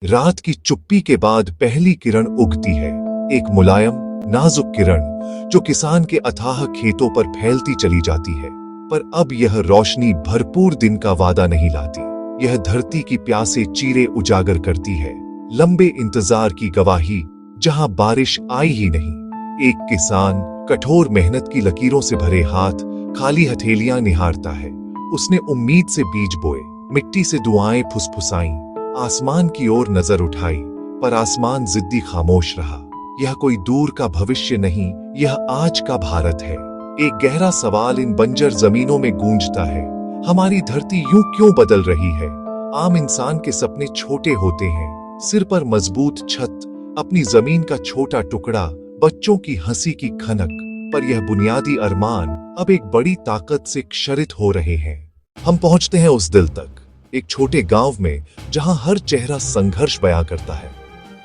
रात की चुप्पी के बाद पहली किरण उगती है, एक मुलायम नाजुक किरण जो किसान के अथाह खेतों पर फैलती चली जाती है। पर अब यह रोशनी भरपूर दिन का वादा नहीं लाती। यह धरती की प्यासे चीरे उजागर करती है, लंबे इंतजार की गवाही जहां बारिश आई ही नहीं। एक किसान कठोर मेहनत की लकीरों से भरे हाथ खाली हथेलियां निहारता है। उसने उम्मीद से बीज बोए, मिट्टी से दुआएं फुसफुसाईं, आसमान की ओर नजर उठाई, पर आसमान जिद्दी खामोश रहा। यह कोई दूर का भविष्य नहीं, यह आज का भारत है। एक गहरा सवाल इन बंजर जमीनों में गूंजता है, हमारी धरती यूं क्यों बदल रही है? आम इंसान के सपने छोटे होते हैं, सिर पर मजबूत छत, अपनी जमीन का छोटा टुकड़ा, बच्चों की हंसी की खनक, पर यह बुनियादी अरमान अब एक बड़ी ताकत से क्षरित हो रहे हैं। हम पहुंचते हैं उस दिल तक, एक छोटे गांव में जहां हर चेहरा संघर्ष बयां करता है।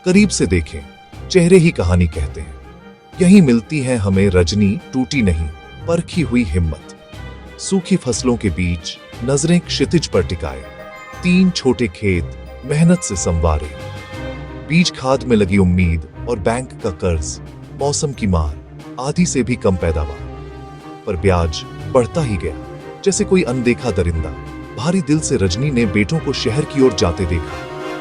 करीब से देखें, चेहरे ही कहानी कहते हैं। यहीं मिलती है हमें रजनी, टूटी नहीं, परखी हुई हिम्मत। सूखी फसलों के बीच नजरें क्षितिज पर टिकाए, 3 छोटे खेत मेहनत से संवारे, बीज खाद में लगी उम्मीद और बैंक का कर्ज, मौसम की मार, आधी से भी कम पैदावार। पर ब्याज बढ़ता ही गया, जैसे कोई अनदेखा दरिंदा। भारी दिल से रजनी ने बेटों को शहर की ओर जाते देखा।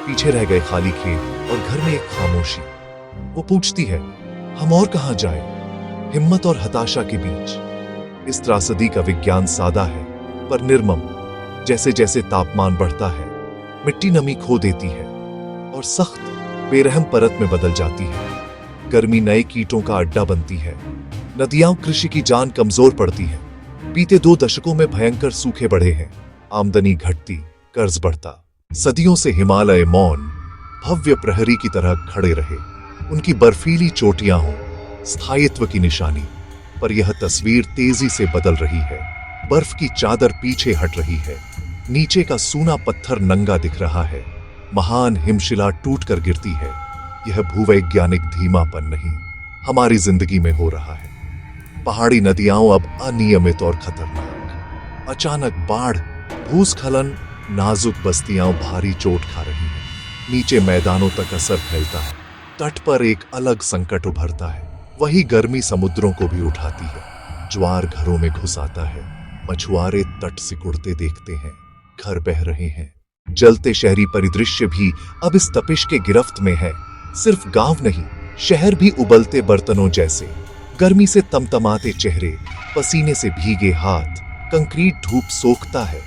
पीछे रह गए खाली खेत और घर में एक खामोशी। वो पूछती है, हम और कहां जाएं? हिम्मत और हताशा के बीच। इस त्रासदी का विज्ञान सादा है पर निर्मम। जैसे जैसे तापमान बढ़ता है, मिट्टी नमी खो देती है और सख्त बेरहम परत में बदल जाती है। गर्मी नए कीटों का अड्डा बनती है, नदियां कृषि की जान कमजोर पड़ती है। बीते 2 दशकों में भयंकर सूखे बढ़े हैं, आमदनी घटती, कर्ज बढ़ता। सदियों से हिमालय मौन, भव्य प्रहरी की तरह खड़े रहे, उनकी बर्फीली चोटियां हों स्थायित्व की निशानी। पर यह तस्वीर तेजी से बदल रही है। बर्फ की चादर पीछे हट रही है, नीचे का सूना पत्थर नंगा दिख रहा है। महान हिमशिला टूट कर गिरती है। यह भूवैज्ञानिक धीमापन नहीं, हमारी जिंदगी में हो रहा है। पहाड़ी नदियां अब अनियमित और खतरनाक। अचानक बाढ़, भूस्खलन, नाजुक बस्तियां भारी चोट खा रही हैं। नीचे मैदानों तक असर फैलता है। तट पर एक अलग संकट उभरता है। वही गर्मी समुद्रों को भी उठाती है। ज्वार घरों में घुस आता है। मछुआरे तट सिकुड़ते देखते हैं, घर बह रहे हैं। जलते शहरी परिदृश्य भी अब इस तपिश के गिरफ्त में है। सिर्फ गांव नहीं, शहर भी उबलते बर्तनों जैसे। गर्मी से तमतमाते चेहरे, पसीने से भीगे हाथ, कंक्रीट धूप सोखता है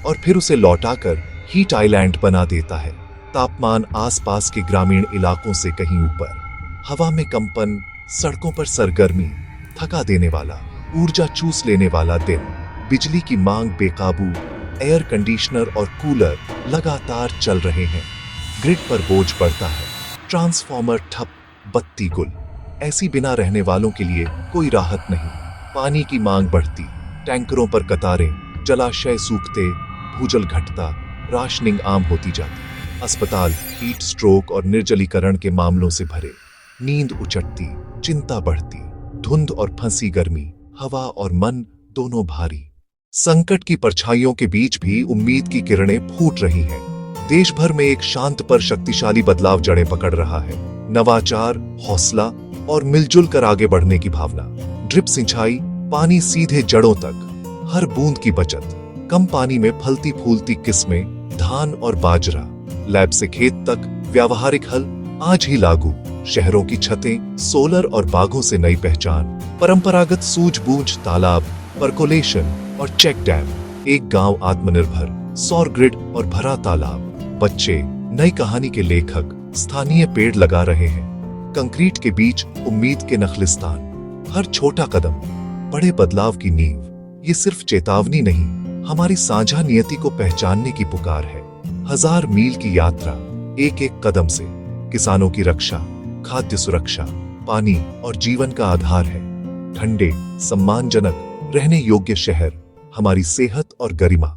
और फिर उसे लौटाकर हीट आइलैंड बना देता है। तापमान आसपास के ग्रामीण इलाकों से कहीं ऊपर। हवा में कंपन, सड़कों पर सरगर्मी, थका देने वाला, ऊर्जा चूस लेने वाला दिन। बिजली की मांग बेकाबू, एयर कंडीशनर और कूलर लगातार चल रहे हैं। ग्रिड पर बोझ बढ़ता है, ट्रांसफार्मर ठप, बत्ती गुल। ऐसी बिना रहने वालों के लिए कोई राहत नहीं। पानी की मांग बढ़ती, टैंकरों पर कतारें, जलाशय सूखते, भूजल घटता, राशनिंग आम होती जाती। अस्पताल हीट स्ट्रोक और निर्जलीकरण के मामलों से भरे। नींद उचटती, चिंता बढ़ती, धुंध और फंसी गर्मी, हवा और मन दोनों भारी। संकट की परछाइयों के बीच भी उम्मीद की किरणें फूट रही हैं। देश भर में एक शांत पर शक्तिशाली बदलाव जड़ें पकड़ रहा है। नवाचार, हौसला और मिलजुल कर आगे बढ़ने की भावना। ड्रिप सिंचाई, पानी सीधे जड़ों तक, हर बूंद की बचत। कम पानी में फलती फूलती किस्में, धान और बाजरा। लैब से खेत तक व्यावहारिक हल आज ही लागू। शहरों की छतें, सोलर और बागों से नई पहचान। परंपरागत सूझबूझ तालाब, परकोलेशन और चेक डैम। एक गांव आत्मनिर्भर, सौर ग्रिड और भरा तालाब। बच्चे नई कहानी के लेखक, स्थानीय पेड़ लगा रहे हैं। कंक्रीट के बीच उम्मीद के नखलिस्तान। हर छोटा कदम बड़े बदलाव की नींव। ये सिर्फ चेतावनी नहीं, हमारी साझा नियति को पहचानने की पुकार है। 1000 मील की यात्रा, एक एक कदम से। किसानों की रक्षा, खाद्य सुरक्षा, पानी और जीवन का आधार है। ठंडे, सम्मानजनक, रहने योग्य शहर, हमारी सेहत और गरिमा।